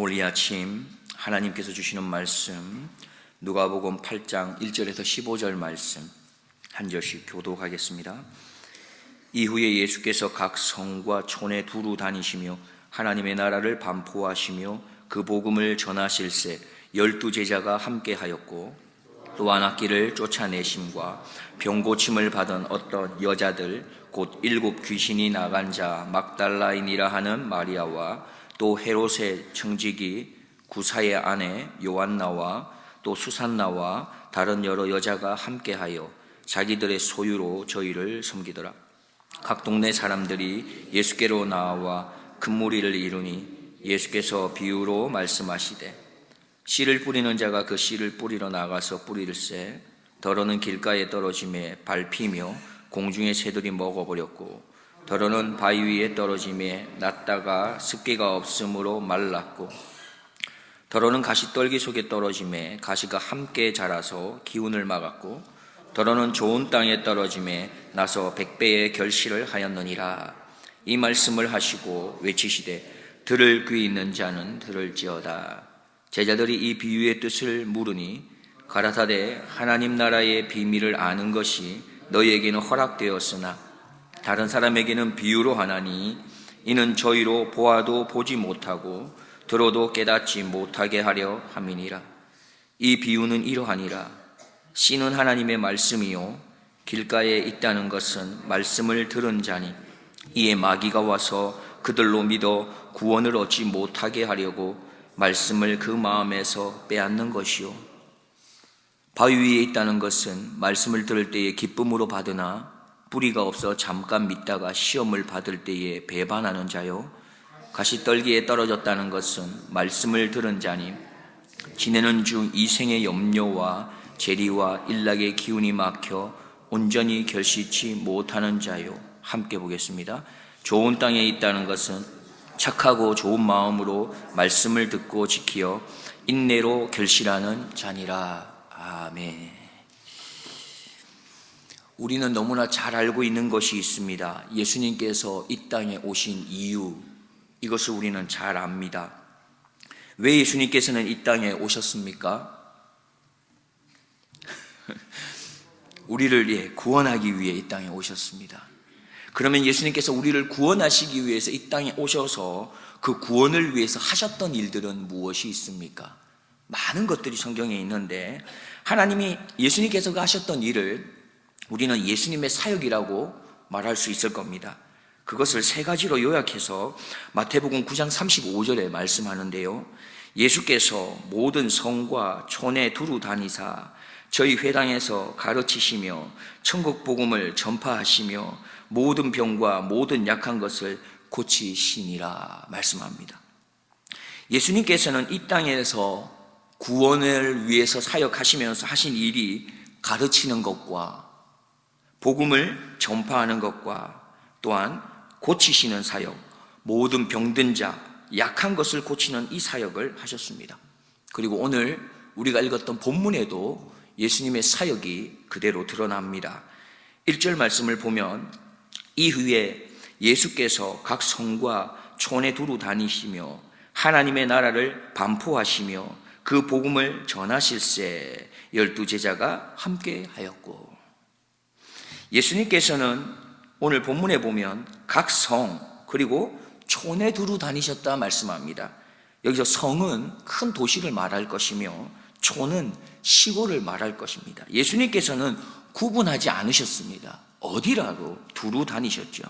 오늘 이 아침 하나님께서 주시는 말씀 누가복음 8장 1절에서 15절 말씀 한 절씩 교독하겠습니다. 이후에 예수께서 각 성과 촌에 두루 다니시며 하나님의 나라를 반포하시며 그 복음을 전하실새 12제자가 함께하였고 또한 악기를 쫓아내심과 병 고침을 받은 어떤 여자들 곧 7 귀신이 나간 자 막달라인이라 하는 마리아와 또 헤롯의 청지기 구사의 아내 요한나와 또 수산나와 다른 여러 여자가 함께하여 자기들의 소유로 저희를 섬기더라. 각 동네 사람들이 예수께로 나와 큰 무리를 이루니 예수께서 비유로 말씀하시되 씨를 뿌리는 자가 그 씨를 뿌리러 나가서 뿌릴새 더러는 길가에 떨어짐에 밟히며 공중의 새들이 먹어버렸고 더러는 바위 위에 떨어짐에 났다가 습기가 없으므로 말랐고 더러는 가시떨기 속에 떨어짐에 가시가 함께 자라서 기운을 막았고 더러는 좋은 땅에 떨어짐에 나서 100배의 결실을 하였느니라. 이 말씀을 하시고 외치시되 들을 귀 있는 자는 들을지어다. 제자들이 이 비유의 뜻을 물으니 가라사대 하나님 나라의 비밀을 아는 것이 너희에게는 허락되었으나 다른 사람에게는 비유로 하나니 이는 저희로 보아도 보지 못하고 들어도 깨닫지 못하게 하려 함이니라. 이 비유는 이러하니라. 씨는 하나님의 말씀이요 길가에 있다는 것은 말씀을 들은 자니 이에 마귀가 와서 그들로 믿어 구원을 얻지 못하게 하려고 말씀을 그 마음에서 빼앗는 것이요 바위 위에 있다는 것은 말씀을 들을 때에 기쁨으로 받으나 뿌리가 없어 잠깐 믿다가 시험을 받을 때에 배반하는 자요 가시떨기에 떨어졌다는 것은 말씀을 들은 자니 지내는 중 이생의 염려와 재리와 일락의 기운이 막혀 온전히 결실치 못하는 자요. 함께 보겠습니다. 좋은 땅에 있다는 것은 착하고 좋은 마음으로 말씀을 듣고 지키어 인내로 결실하는 자니라. 아멘. 우리는 너무나 잘 알고 있는 것이 있습니다. 예수님께서 이 땅에 오신 이유, 이것을 우리는 잘 압니다. 왜 예수님께서는 이 땅에 오셨습니까? 우리를 구원하기 위해 이 땅에 오셨습니다. 그러면 예수님께서 우리를 구원하시기 위해서 이 땅에 오셔서 그 구원을 위해서 하셨던 일들은 무엇이 있습니까? 많은 것들이 성경에 있는데 하나님이 예수님께서 하셨던 일을 우리는 예수님의 사역이라고 말할 수 있을 겁니다. 그것을 3가지로 요약해서 마태복음 9장 35절에 말씀하는데요. 예수께서 모든 성과 촌에 두루 다니사 저희 회당에서 가르치시며 천국 복음을 전파하시며 모든 병과 모든 약한 것을 고치시니라 말씀합니다. 예수님께서는 이 땅에서 구원을 위해서 사역하시면서 하신 일이 가르치는 것과 복음을 전파하는 것과 또한 고치시는 사역, 모든 병든 자, 약한 것을 고치는 이 사역을 하셨습니다. 그리고 오늘 우리가 읽었던 본문에도 예수님의 사역이 그대로 드러납니다. 1절 말씀을 보면 이후에 예수께서 각 성과 촌에 두루 다니시며 하나님의 나라를 반포하시며 그 복음을 전하실새 12제자가 함께 하였고 예수님께서는 오늘 본문에 보면 각 성 그리고 촌에 두루 다니셨다 말씀합니다. 여기서 성은 큰 도시를 말할 것이며 촌은 시골을 말할 것입니다. 예수님께서는 구분하지 않으셨습니다. 어디라도 두루 다니셨죠.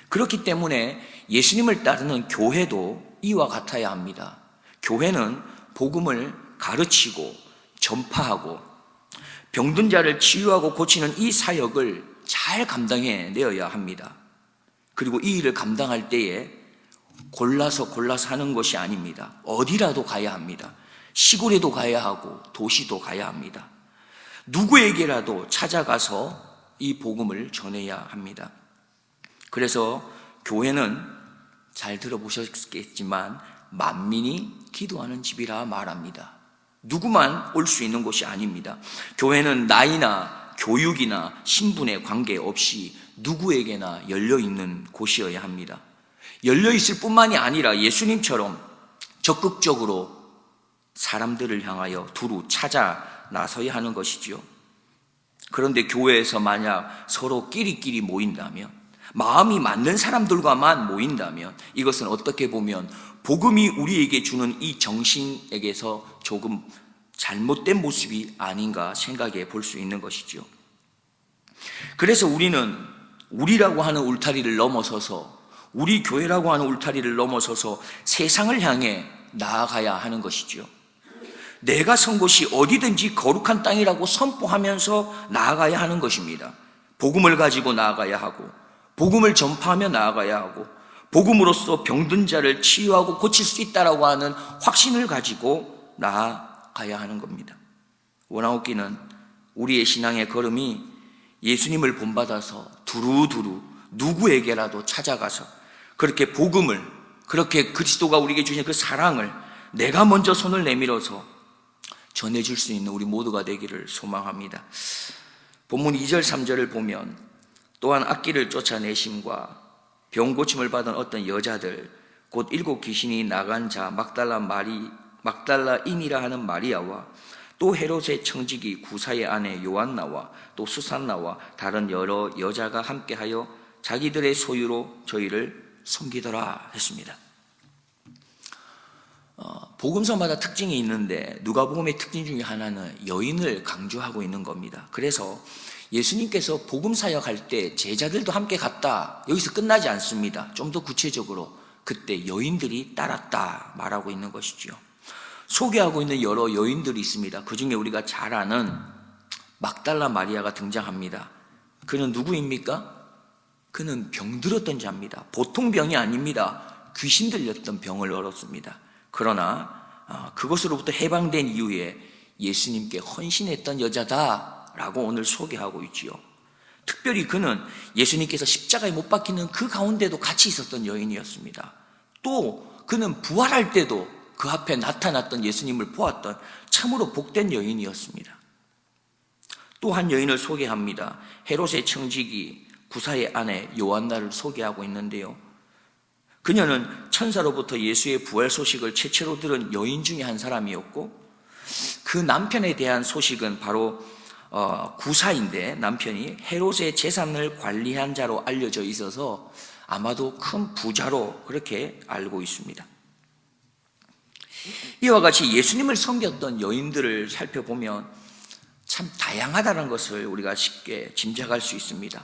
그렇기 때문에 예수님을 따르는 교회도 이와 같아야 합니다. 교회는 복음을 가르치고 전파하고 병든 자를 치유하고 고치는 이 사역을 잘 감당해내어야 합니다. 그리고 이 일을 감당할 때에 골라서 하는 것이 아닙니다. 어디라도 가야 합니다. 시골에도 가야 하고 도시도 가야 합니다. 누구에게라도 찾아가서 이 복음을 전해야 합니다. 그래서 교회는 잘 들어보셨겠지만 만민이 기도하는 집이라 말합니다. 누구만 올 수 있는 곳이 아닙니다. 교회는 나이나 교육이나 신분에 관계없이 누구에게나 열려있는 곳이어야 합니다. 열려있을 뿐만이 아니라 예수님처럼 적극적으로 사람들을 향하여 두루 찾아 나서야 하는 것이지요. 그런데 교회에서 만약 서로 끼리끼리 모인다면, 마음이 맞는 사람들과만 모인다면, 이것은 어떻게 보면 복음이 우리에게 주는 이 정신에게서 조금 잘못된 모습이 아닌가 생각해 볼 수 있는 것이죠. 그래서 우리는 우리라고 하는 울타리를 넘어서서, 우리 교회라고 하는 울타리를 넘어서서 세상을 향해 나아가야 하는 것이죠. 내가 선 곳이 어디든지 거룩한 땅이라고 선포하면서 나아가야 하는 것입니다. 복음을 가지고 나아가야 하고, 복음을 전파하며 나아가야 하고, 복음으로써 병든 자를 치유하고 고칠 수 있다라고 하는 확신을 가지고 나아가야 하는 겁니다. 원아웃기는 우리의 신앙의 걸음이 예수님을 본받아서 두루두루 누구에게라도 찾아가서 그렇게 복음을, 그렇게 그리스도가 우리에게 주신 그 사랑을 내가 먼저 손을 내밀어서 전해줄 수 있는 우리 모두가 되기를 소망합니다. 본문 2절 3절을 보면, 또한 악기를 쫓아내심과 병 고침을 받은 어떤 여자들, 곧 7 귀신이 나간 자 막달라인이라 하는 마리아와 또 헤롯의 청지기 구사의 아내 요한나와 또 수산나와 다른 여러 여자가 함께하여 자기들의 소유로 저희를 섬기더라 했습니다. 복음서마다 특징이 있는데 누가복음의 특징 중에 하나는 여인을 강조하고 있는 겁니다. 그래서 예수님께서 복음 사역할 때 제자들도 함께 갔다, 여기서 끝나지 않습니다. 좀 더 구체적으로 그때 여인들이 따랐다 말하고 있는 것이죠. 소개하고 있는 여러 여인들이 있습니다. 그 중에 우리가 잘 아는 막달라 마리아가 등장합니다. 그는 누구입니까? 그는 병들었던 자입니다. 보통 병이 아닙니다. 귀신 들렸던 병을 얻었습니다. 그러나 그것으로부터 해방된 이후에 예수님께 헌신했던 여자다라고 오늘 소개하고 있지요. 특별히 그는 예수님께서 십자가에 못 박히는 그 가운데도 같이 있었던 여인이었습니다. 또 그는 부활할 때도 그 앞에 나타났던 예수님을 보았던 참으로 복된 여인이었습니다. 또 한 여인을 소개합니다. 헤롯의 청지기 구사의 아내 요한나를 소개하고 있는데요. 그녀는 천사로부터 예수의 부활 소식을 최초로 들은 여인 중에 한 사람이었고, 그 남편에 대한 소식은 바로 구사인데, 남편이 헤롯의 재산을 관리한 자로 알려져 있어서 아마도 큰 부자로 그렇게 알고 있습니다. 이와 같이 예수님을 섬겼던 여인들을 살펴보면 참 다양하다는 것을 우리가 쉽게 짐작할 수 있습니다.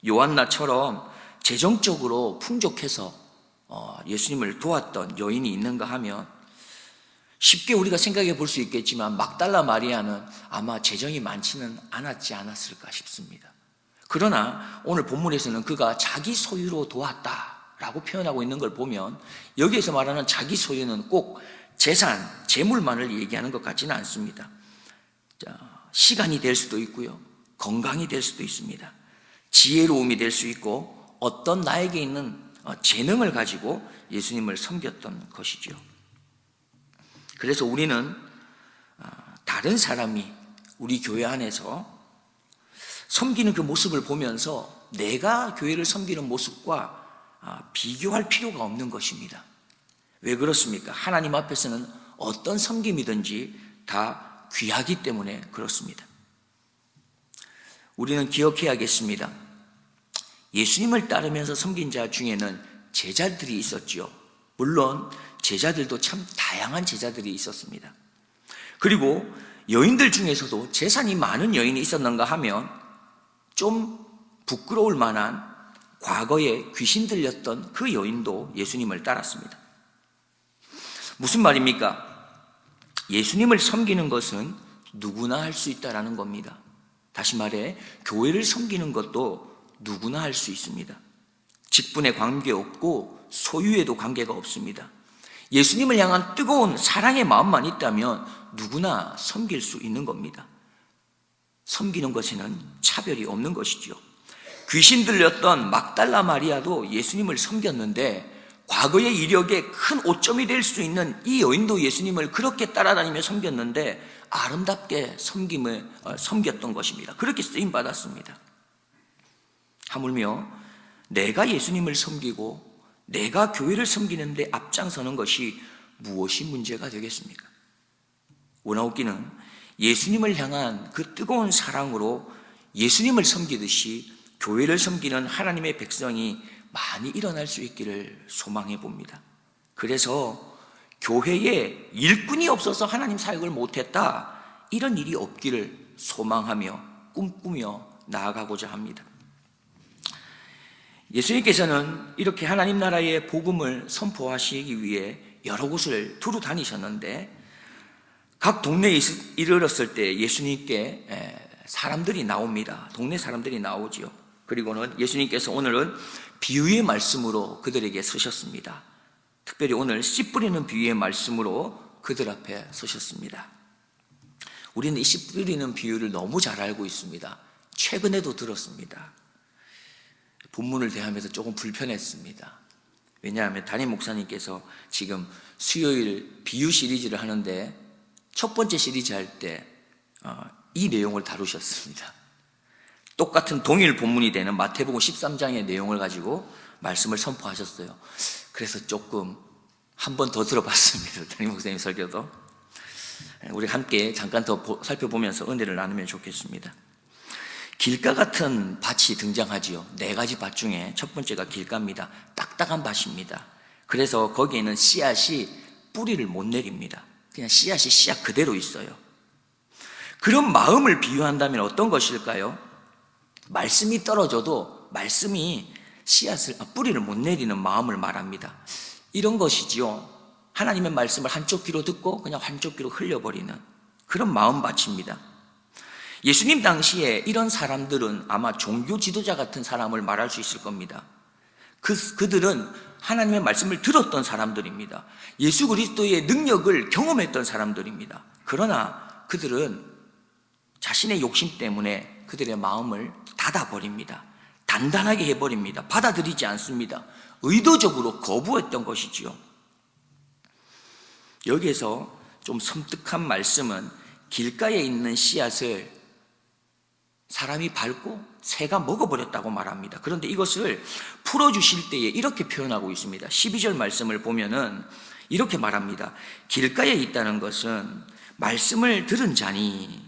요한나처럼 재정적으로 풍족해서 예수님을 도왔던 여인이 있는가 하면 쉽게 우리가 생각해 볼 수 있겠지만 막달라 마리아는 아마 재정이 많지는 않았지 않았을까 싶습니다. 그러나 오늘 본문에서는 그가 자기 소유로 도왔다라고 표현하고 있는 걸 보면, 여기에서 말하는 자기 소유는 꼭 재산, 재물만을 얘기하는 것 같지는 않습니다. 시간이 될 수도 있고요, 건강이 될 수도 있습니다. 지혜로움이 될 수 있고, 어떤 나에게 있는 재능을 가지고 예수님을 섬겼던 것이죠. 그래서 우리는 다른 사람이 우리 교회 안에서 섬기는 그 모습을 보면서 내가 교회를 섬기는 모습과 비교할 필요가 없는 것입니다. 왜 그렇습니까? 하나님 앞에서는 어떤 섬김이든지 다 귀하기 때문에 그렇습니다. 우리는 기억해야겠습니다. 예수님을 따르면서 섬긴 자 중에는 제자들이 있었지요. 물론 제자들도 참 다양한 제자들이 있었습니다. 그리고 여인들 중에서도 재산이 많은 여인이 있었는가 하면 좀 부끄러울 만한 과거에 귀신 들렸던 그 여인도 예수님을 따랐습니다. 무슨 말입니까? 예수님을 섬기는 것은 누구나 할 수 있다라는 겁니다. 다시 말해 교회를 섬기는 것도 누구나 할 수 있습니다. 직분에 관계없고 소유에도 관계가 없습니다. 예수님을 향한 뜨거운 사랑의 마음만 있다면 누구나 섬길 수 있는 겁니다. 섬기는 것에는 차별이 없는 것이죠. 귀신 들렸던 막달라 마리아도 예수님을 섬겼는데, 과거의 이력에 큰 오점이 될 수 있는 이 여인도 예수님을 그렇게 따라다니며 섬겼는데 아름답게 섬겼던 것입니다. 그렇게 쓰임받았습니다. 하물며 내가 예수님을 섬기고 내가 교회를 섬기는데 앞장서는 것이 무엇이 문제가 되겠습니까? 원아웃기는 예수님을 향한 그 뜨거운 사랑으로 예수님을 섬기듯이 교회를 섬기는 하나님의 백성이 많이 일어날 수 있기를 소망해 봅니다. 그래서 교회에 일꾼이 없어서 하나님 사역을 못했다, 이런 일이 없기를 소망하며 꿈꾸며 나아가고자 합니다. 예수님께서는 이렇게 하나님 나라의 복음을 선포하시기 위해 여러 곳을 두루 다니셨는데, 각 동네에 이르렀을 때 예수님께 사람들이 나옵니다. 동네 사람들이 나오지요. 그리고는 예수님께서 오늘은 비유의 말씀으로 그들에게 서셨습니다. 특별히 오늘 씨 뿌리는 비유의 말씀으로 그들 앞에 서셨습니다. 우리는 이 씨 뿌리는 비유를 너무 잘 알고 있습니다. 최근에도 들었습니다. 본문을 대하면서 조금 불편했습니다. 왜냐하면 담임 목사님께서 지금 수요일 비유 시리즈를 하는데 첫 번째 시리즈 할 때 이 내용을 다루셨습니다. 똑같은 동일 본문이 되는 마태복음 13장의 내용을 가지고 말씀을 선포하셨어요. 그래서 조금 한 번 더 들어봤습니다. 담임 목사님 설교도. 우리 함께 잠깐 더 살펴보면서 은혜를 나누면 좋겠습니다. 길가 같은 밭이 등장하지요. 4가지 밭 중에 첫 번째가 길가입니다. 딱딱한 밭입니다. 그래서 거기에는 씨앗이 뿌리를 못 내립니다. 그냥 씨앗이 씨앗 그대로 있어요. 그런 마음을 비유한다면 어떤 것일까요? 말씀이 떨어져도 말씀이 뿌리를 못 내리는 마음을 말합니다. 이런 것이지요. 하나님의 말씀을 한쪽 귀로 듣고 그냥 한쪽 귀로 흘려버리는 그런 마음밭입니다. 예수님 당시에 이런 사람들은 아마 종교 지도자 같은 사람을 말할 수 있을 겁니다. 그들은 하나님의 말씀을 들었던 사람들입니다. 예수 그리스도의 능력을 경험했던 사람들입니다. 그러나 그들은 자신의 욕심 때문에 그들의 마음을 닫아버립니다. 단단하게 해버립니다. 받아들이지 않습니다. 의도적으로 거부했던 것이지요. 여기에서 좀 섬뜩한 말씀은 길가에 있는 씨앗을 사람이 밟고 새가 먹어버렸다고 말합니다. 그런데 이것을 풀어주실 때에 이렇게 표현하고 있습니다. 12절 말씀을 보면은 이렇게 말합니다. 길가에 있다는 것은 말씀을 들은 자니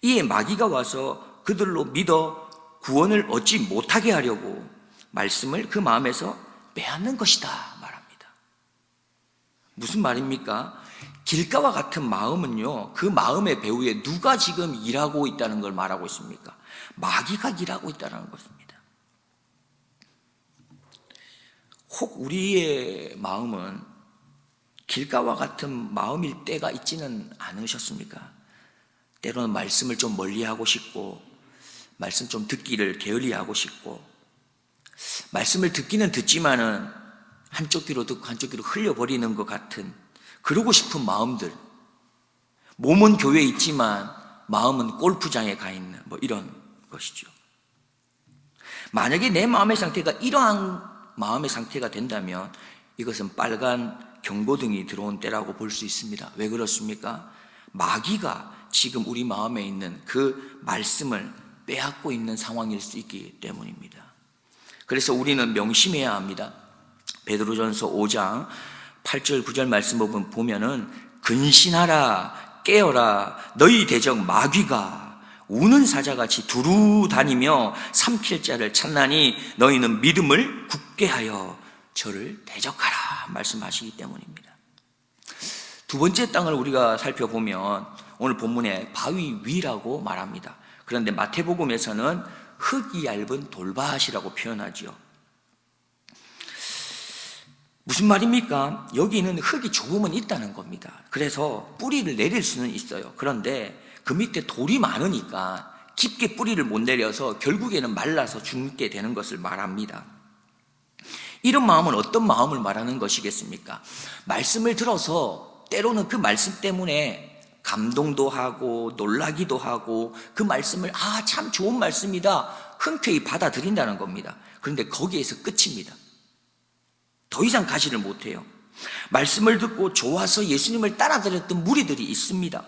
이에 마귀가 와서 그들로 믿어 구원을 얻지 못하게 하려고 말씀을 그 마음에서 빼앗는 것이다 말합니다. 무슨 말입니까? 길가와 같은 마음은요, 그 마음의 배후에 누가 지금 일하고 있다는 걸 말하고 있습니까? 마귀가 일하고 있다는 것입니다. 혹 우리의 마음은 길가와 같은 마음일 때가 있지는 않으셨습니까? 때로는 말씀을 좀 멀리하고 싶고, 말씀 좀 듣기를 게을리하고 싶고, 말씀을 듣기는 듣지만은 한쪽 귀로 듣고 한쪽 귀로 흘려버리는 것 같은 그러고 싶은 마음들, 몸은 교회에 있지만 마음은 골프장에 가 있는 이런 것이죠. 만약에 내 마음의 상태가 이러한 마음의 상태가 된다면 이것은 빨간 경고등이 들어온 때라고 볼 수 있습니다. 왜 그렇습니까? 마귀가 지금 우리 마음에 있는 그 말씀을 빼앗고 있는 상황일 수 있기 때문입니다. 그래서 우리는 명심해야 합니다. 베드로전서 5장 8절 9절 말씀 보면은 근신하라 깨어라 너희 대적 마귀가 우는 사자같이 두루 다니며 삼킬 자를 찾나니 너희는 믿음을 굳게 하여 저를 대적하라 말씀하시기 때문입니다. 두 번째 땅을 우리가 살펴보면 오늘 본문에 바위 위라고 말합니다. 그런데 마태복음에서는 흙이 얇은 돌밭이라고 표현하죠. 무슨 말입니까? 여기는 흙이 조금은 있다는 겁니다. 그래서 뿌리를 내릴 수는 있어요. 그런데 그 밑에 돌이 많으니까 깊게 뿌리를 못 내려서 결국에는 말라서 죽게 되는 것을 말합니다. 이런 마음은 어떤 마음을 말하는 것이겠습니까? 말씀을 들어서 때로는 그 말씀 때문에 감동도 하고 놀라기도 하고 그 말씀을 참 좋은 말씀이다 흔쾌히 받아들인다는 겁니다. 그런데 거기에서 끝입니다. 더 이상 가지를 못해요. 말씀을 듣고 좋아서 예수님을 따라다녔던 무리들이 있습니다.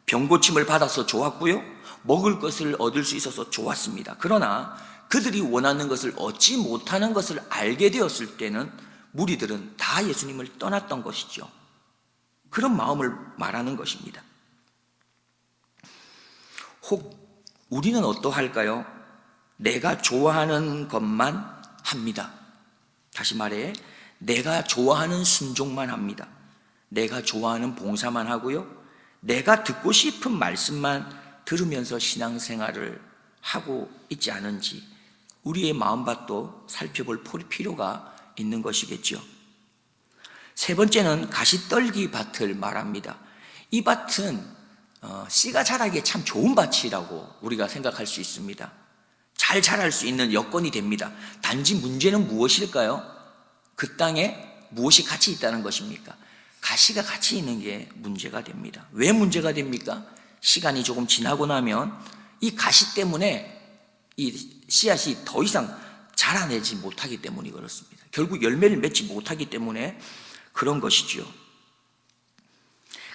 병고침을 받아서 좋았고요, 먹을 것을 얻을 수 있어서 좋았습니다. 그러나 그들이 원하는 것을 얻지 못하는 것을 알게 되었을 때는 무리들은 다 예수님을 떠났던 것이죠. 그런 마음을 말하는 것입니다. 혹 우리는 어떠할까요? 내가 좋아하는 것만 합니다. 다시 말해, 내가 좋아하는 순종만 합니다. 내가 좋아하는 봉사만 하고요, 내가 듣고 싶은 말씀만 들으면서 신앙생활을 하고 있지 않은지 우리의 마음밭도 살펴볼 필요가 있는 것이겠죠. 세 번째는 가시떨기 밭을 말합니다. 이 밭은 씨가 자라기에 참 좋은 밭이라고 우리가 생각할 수 있습니다. 잘 자랄 수 있는 여건이 됩니다. 단지 문제는 무엇일까요? 그 땅에 무엇이 같이 있다는 것입니까? 가시가 같이 있는 게 문제가 됩니다. 왜 문제가 됩니까? 시간이 조금 지나고 나면 이 가시 때문에 이 씨앗이 더 이상 자라내지 못하기 때문이 그렇습니다. 결국 열매를 맺지 못하기 때문에 그런 것이죠.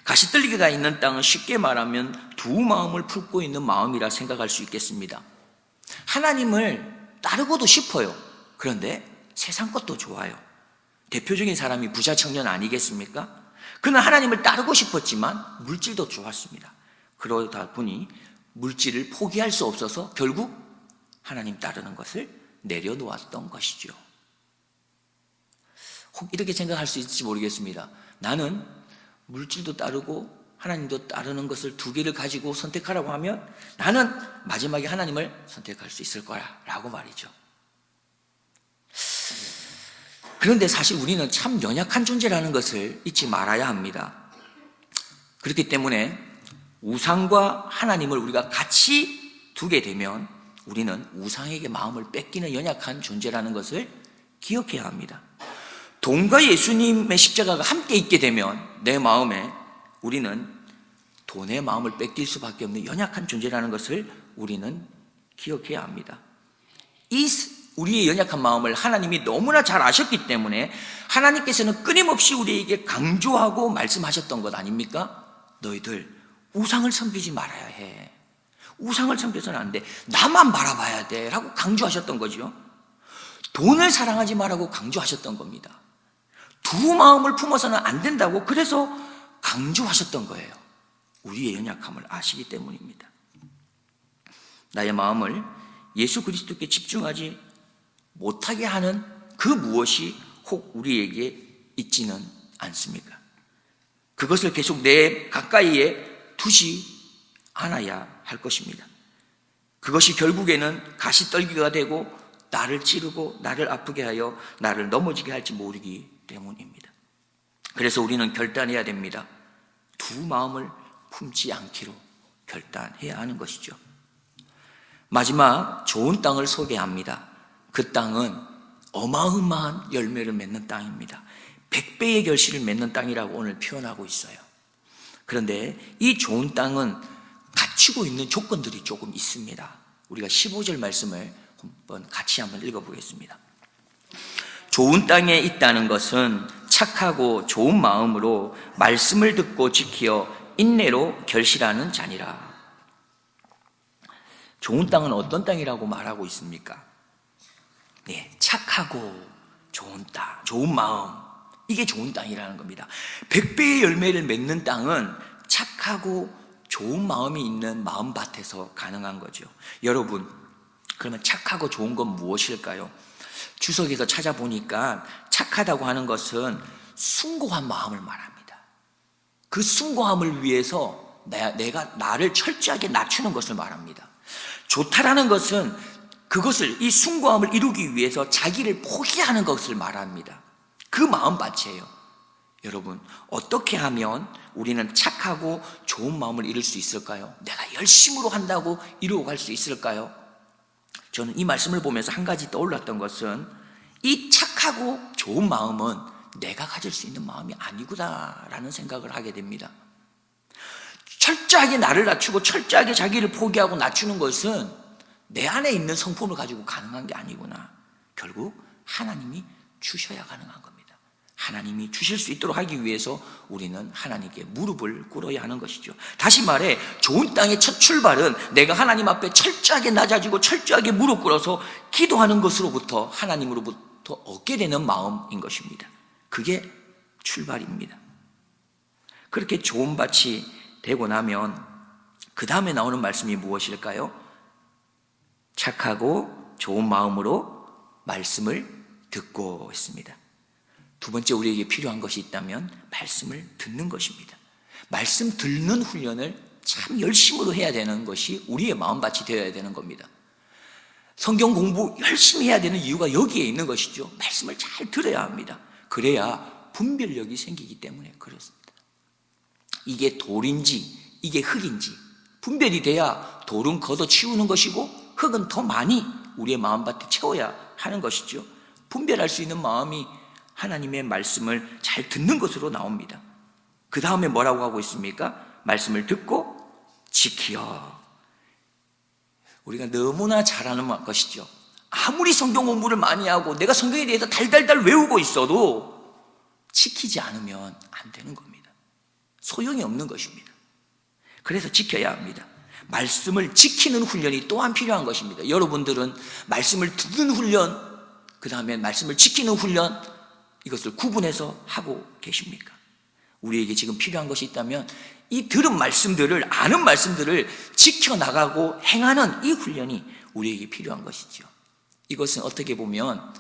가시떨기가 있는 땅은 쉽게 말하면 두 마음을 품고 있는 마음이라 생각할 수 있겠습니다. 하나님을 따르고도 싶어요. 그런데 세상 것도 좋아요. 대표적인 사람이 부자 청년 아니겠습니까? 그는 하나님을 따르고 싶었지만 물질도 좋았습니다. 그러다 보니 물질을 포기할 수 없어서 결국 하나님 따르는 것을 내려놓았던 것이죠. 혹 이렇게 생각할 수 있을지 모르겠습니다. 나는 물질도 따르고 하나님도 따르는 것을 두 개를 가지고 선택하라고 하면 나는 마지막에 하나님을 선택할 수 있을 거야 라고 말이죠. 그런데 사실 우리는 참 연약한 존재라는 것을 잊지 말아야 합니다. 그렇기 때문에 우상과 하나님을 우리가 같이 두게 되면 우리는 우상에게 마음을 뺏기는 연약한 존재라는 것을 기억해야 합니다. 돈과 예수님의 십자가가 함께 있게 되면 내 마음에 우리는 돈의 마음을 뺏길 수밖에 없는 연약한 존재라는 것을 우리는 기억해야 합니다. 이 우리의 연약한 마음을 하나님이 너무나 잘 아셨기 때문에 하나님께서는 끊임없이 우리에게 강조하고 말씀하셨던 것 아닙니까? 너희들 우상을 섬기지 말아야 해. 우상을 섬겨서는 안 돼. 나만 바라봐야 돼 라고 강조하셨던 거죠. 돈을 사랑하지 말라고 강조하셨던 겁니다. 두 마음을 품어서는 안 된다고 그래서 강조하셨던 거예요. 우리의 연약함을 아시기 때문입니다. 나의 마음을 예수 그리스도께 집중하지 못하게 하는 그 무엇이 혹 우리에게 있지는 않습니까? 그것을 계속 내 가까이에 두지 않아야 할 것입니다. 그것이 결국에는 가시떨기가 되고 나를 찌르고 나를 아프게 하여 나를 넘어지게 할지 모르기 때문입니다. 그래서 우리는 결단해야 됩니다. 두 마음을 품지 않기로 결단해야 하는 것이죠. 마지막 좋은 땅을 소개합니다. 그 땅은 어마어마한 열매를 맺는 땅입니다. 100배의 결실을 맺는 땅이라고 오늘 표현하고 있어요. 그런데 이 좋은 땅은 갖추고 있는 조건들이 조금 있습니다. 우리가 15절 말씀을 같이 한번 읽어보겠습니다. 좋은 땅에 있다는 것은 착하고 좋은 마음으로 말씀을 듣고 지키어 인내로 결실하는 자니라. 좋은 땅은 어떤 땅이라고 말하고 있습니까? 네, 착하고 좋은 땅, 좋은 마음, 이게 좋은 땅이라는 겁니다. 100배의 열매를 맺는 땅은 착하고 좋은 마음이 있는 마음밭에서 가능한 거죠. 여러분, 그러면 착하고 좋은 건 무엇일까요? 주석에서 찾아보니까 착하다고 하는 것은 숭고한 마음을 말합니다. 그 숭고함을 위해서 내가 나를 철저하게 낮추는 것을 말합니다. 좋다라는 것은 그것을, 이 숭고함을 이루기 위해서 자기를 포기하는 것을 말합니다. 그 마음밭이에요. 여러분, 어떻게 하면 우리는 착하고 좋은 마음을 이룰 수 있을까요? 내가 열심으로 한다고 이루어 갈 수 있을까요? 저는 이 말씀을 보면서 한 가지 떠올랐던 것은 이 착하고 좋은 마음은 내가 가질 수 있는 마음이 아니구나라는 생각을 하게 됩니다. 철저하게 나를 낮추고 철저하게 자기를 포기하고 낮추는 것은 내 안에 있는 성품을 가지고 가능한 게 아니구나. 결국 하나님이 주셔야 가능한 겁니다. 하나님이 주실 수 있도록 하기 위해서 우리는 하나님께 무릎을 꿇어야 하는 것이죠. 다시 말해, 좋은 땅의 첫 출발은 내가 하나님 앞에 철저하게 낮아지고 철저하게 무릎 꿇어서 기도하는 것으로부터 하나님으로부터 얻게 되는 마음인 것입니다. 그게 출발입니다. 그렇게 좋은 밭이 되고 나면 그 다음에 나오는 말씀이 무엇일까요? 착하고 좋은 마음으로 말씀을 듣고 있습니다. 두 번째 우리에게 필요한 것이 있다면 말씀을 듣는 것입니다. 말씀 듣는 훈련을 참 열심으로 해야 되는 것이 우리의 마음밭이 되어야 되는 겁니다. 성경 공부 열심히 해야 되는 이유가 여기에 있는 것이죠. 말씀을 잘 들어야 합니다. 그래야 분별력이 생기기 때문에 그렇습니다. 이게 돌인지 이게 흙인지 분별이 돼야 돌은 걷어치우는 것이고 흙은 더 많이 우리의 마음밭에 채워야 하는 것이죠. 분별할 수 있는 마음이 하나님의 말씀을 잘 듣는 것으로 나옵니다. 그 다음에 뭐라고 하고 있습니까? 말씀을 듣고 지키어. 우리가 너무나 잘하는 것이죠. 아무리 성경 공부를 많이 하고 내가 성경에 대해서 달달달 외우고 있어도 지키지 않으면 안 되는 겁니다. 소용이 없는 것입니다. 그래서 지켜야 합니다. 말씀을 지키는 훈련이 또한 필요한 것입니다. 여러분들은 말씀을 듣는 훈련, 그 다음에 말씀을 지키는 훈련, 이것을 구분해서 하고 계십니까? 우리에게 지금 필요한 것이 있다면 이 들은 말씀들을, 아는 말씀들을 지켜나가고 행하는 이 훈련이 우리에게 필요한 것이죠. 이것은 어떻게 보면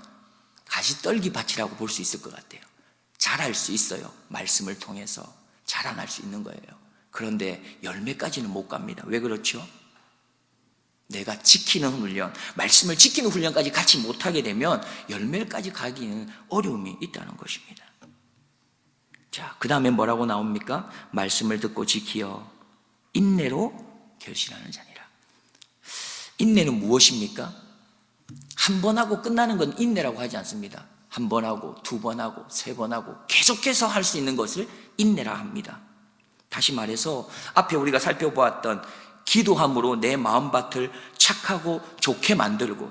가시떨기 밭이라고 볼 수 있을 것 같아요. 잘할 수 있어요. 말씀을 통해서 자라날 수 있는 거예요. 그런데 열매까지는 못 갑니다. 왜 그렇죠? 내가 지키는 훈련, 말씀을 지키는 훈련까지 같이 못하게 되면 열매까지 가기는 어려움이 있다는 것입니다. 자, 그 다음에 뭐라고 나옵니까? 말씀을 듣고 지키어 인내로 결실하는 자니라. 인내는 무엇입니까? 한 번 하고 끝나는 건 인내라고 하지 않습니다. 한 번 하고 두 번 하고 세 번 하고 계속해서 할 수 있는 것을 인내라 합니다. 다시 말해서 앞에 우리가 살펴보았던 기도함으로 내 마음밭을 착하고 좋게 만들고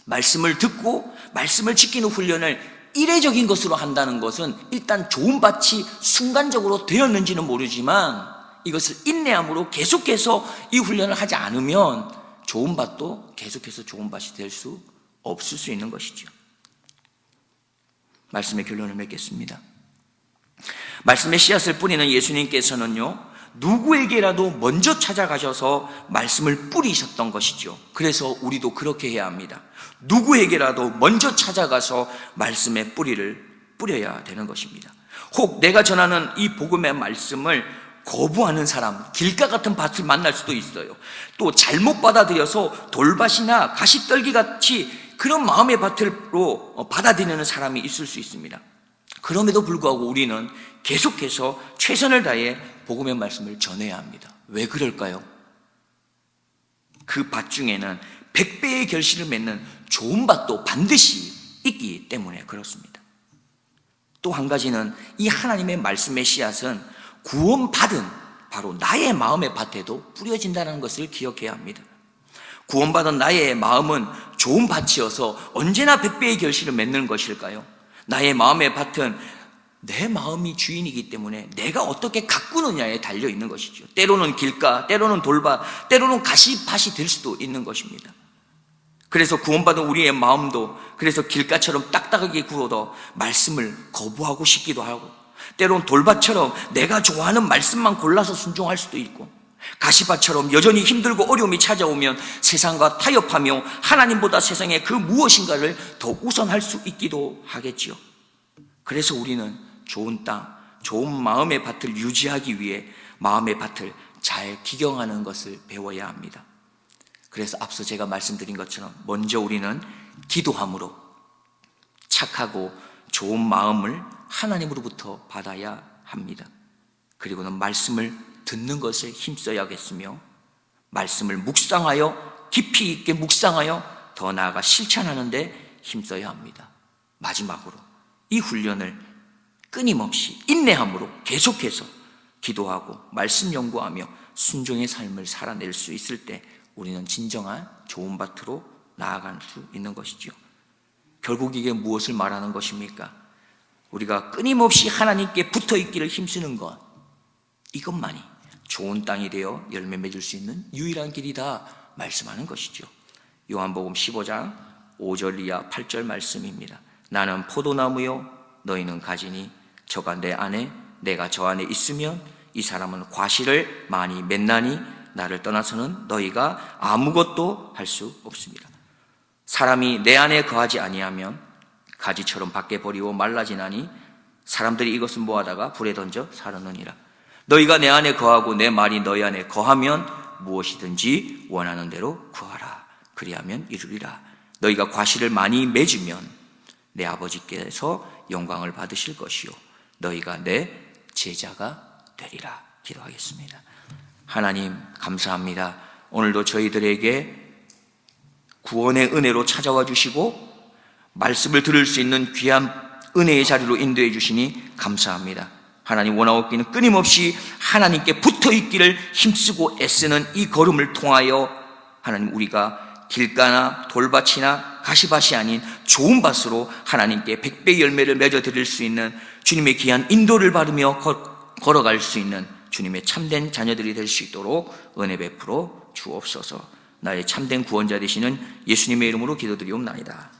말씀을 듣고 말씀을 지키는 훈련을 이례적인 것으로 한다는 것은 일단 좋은 밭이 순간적으로 되었는지는 모르지만 이것을 인내함으로 계속해서 이 훈련을 하지 않으면 좋은 밭도 계속해서 좋은 밭이 될 수 없을 수 있는 것이죠. 말씀의 결론을 맺겠습니다. 말씀의 씨앗을 뿌리는 예수님께서는요, 누구에게라도 먼저 찾아가셔서 말씀을 뿌리셨던 것이죠. 그래서 우리도 그렇게 해야 합니다. 누구에게라도 먼저 찾아가서 말씀의 뿌리를 뿌려야 되는 것입니다. 혹 내가 전하는 이 복음의 말씀을 거부하는 사람, 길가 같은 밭을 만날 수도 있어요. 또 잘못 받아들여서 돌밭이나 가시떨기 같이 그런 마음의 밭으로 받아들이는 사람이 있을 수 있습니다. 그럼에도 불구하고 우리는 계속해서 최선을 다해 복음의 말씀을 전해야 합니다. 왜 그럴까요? 그 밭 중에는 100배의 결실을 맺는 좋은 밭도 반드시 있기 때문에 그렇습니다. 또 한 가지는 이 하나님의 말씀의 씨앗은 구원받은 바로 나의 마음의 밭에도 뿌려진다는 것을 기억해야 합니다. 구원받은 나의 마음은 좋은 밭이어서 언제나 100배의 결실을 맺는 것일까요? 나의 마음의 밭은 내 마음이 주인이기 때문에 내가 어떻게 가꾸느냐에 달려 있는 것이죠. 때로는 길가, 때로는 돌밭, 때로는 가시밭이 될 수도 있는 것입니다. 그래서 구원받은 우리의 마음도 그래서 길가처럼 딱딱하게 구워도 말씀을 거부하고 싶기도 하고, 때로는 돌밭처럼 내가 좋아하는 말씀만 골라서 순종할 수도 있고, 가시밭처럼 여전히 힘들고 어려움이 찾아오면 세상과 타협하며 하나님보다 세상의 그 무엇인가를 더 우선할 수 있기도 하겠지요. 그래서 우리는 좋은 땅, 좋은 마음의 밭을 유지하기 위해 마음의 밭을 잘 기경하는 것을 배워야 합니다. 그래서 앞서 제가 말씀드린 것처럼 먼저 우리는 기도함으로 착하고 좋은 마음을 하나님으로부터 받아야 합니다. 그리고는 말씀을 듣는 것에 힘써야겠으며 말씀을 묵상하여 깊이 있게 묵상하여 더 나아가 실천하는 데 힘써야 합니다. 마지막으로 이 훈련을 끊임없이 인내함으로 계속해서 기도하고 말씀 연구하며 순종의 삶을 살아낼 수 있을 때 우리는 진정한 좋은 밭으로 나아갈 수 있는 것이죠. 결국 이게 무엇을 말하는 것입니까? 우리가 끊임없이 하나님께 붙어있기를 힘쓰는 것, 이것만이 좋은 땅이 되어 열매 맺을 수 있는 유일한 길이다 말씀하는 것이죠. 요한복음 15장 5절 이하 8절 말씀입니다. 나는 포도나무요 너희는 가지니 저가 내 안에 내가 저 안에 있으면 이 사람은 과실을 많이 맺나니 나를 떠나서는 너희가 아무것도 할 수 없습니다. 사람이 내 안에 거하지 아니하면 가지처럼 밖에 버리고 말라지나니 사람들이 이것은 뭐하다가 불에 던져 사르느니라. 너희가 내 안에 거하고 내 말이 너희 안에 거하면 무엇이든지 원하는 대로 구하라. 그리하면 이루리라. 너희가 과실을 많이 맺으면 내 아버지께서 영광을 받으실 것이요 너희가 내 제자가 되리라. 기도하겠습니다. 하나님 감사합니다. 오늘도 저희들에게 구원의 은혜로 찾아와 주시고 말씀을 들을 수 있는 귀한 은혜의 자리로 인도해 주시니 감사합니다. 하나님 원하옵기는 끊임없이 하나님께 붙어있기를 힘쓰고 애쓰는 이 걸음을 통하여 하나님 우리가 길가나 돌밭이나 가시밭이 아닌 좋은 밭으로 하나님께 100배의 열매를 맺어 드릴 수 있는 주님의 귀한 인도를 받으며 걸어갈 수 있는 주님의 참된 자녀들이 될 수 있도록 은혜 베풀어 주옵소서. 나의 참된 구원자 되시는 예수님의 이름으로 기도드리옵나이다.